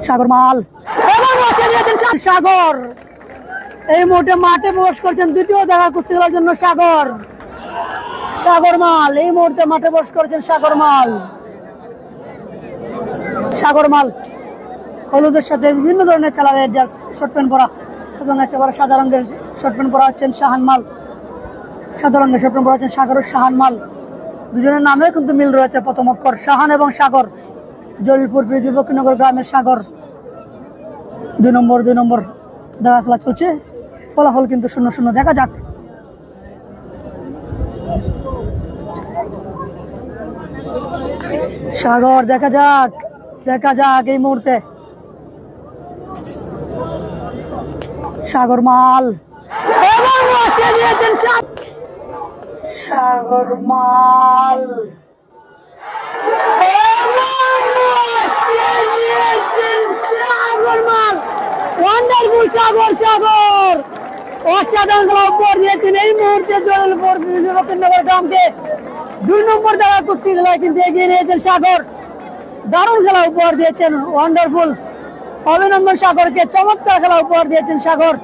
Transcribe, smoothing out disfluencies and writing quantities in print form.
সাগর মাল সাগর এই মুহূর্তে মাঠে প্রবেশ করছেন দ্বিতীয় দেখা কুস্তি খেলার জন্য সাগর। সাগর মাল এই মুহূর্তে মাঠে প্রবেশ করেছেন সাগর মাল। সাগর মাল হলুদের সাথে বিভিন্ন ধরনের কালারের জার্সি শর্ট প্যান্ট পরা এবং একেবারে সাদা রঙের শর্ট প্যান্ট পরা হচ্ছেন শাহান মাল। সাদা রঙের শর্ট প্যান্ট পরা হচ্ছেন সাগর ও শাহান মাল। দুজনের নামে কিন্তু মিল রয়েছে প্রথম অক্ষর শাহান এবং সাগর। জলিলপুর ফিরোজী ফকিরনগর গ্রামের সাগর। 2 নম্বর দেখা খেলা চলছে, ফলাফল কিন্তু 0-0। দেখা যাক সাগর, দেখা যাক এই মুহূর্তে সাগর মাল সাগর মাল ওয়ান্ডারফুল সাগর অসাধারণ খেলা উপহার দিয়েছেন এই মুহূর্তে জলিলপুর ফিরোজী ফকিরনগর গ্রামকে। 2 নম্বর দেখা কুস্তি খেলায় কিন্তু এগিয়ে নিয়েছেন সাগর। দারুণ খেলা উপহার দিয়েছেন, ওয়ান্ডারফুল। অভিনন্দন সাগরকে, চমৎকার খেলা উপহার দিয়েছেন সাগর।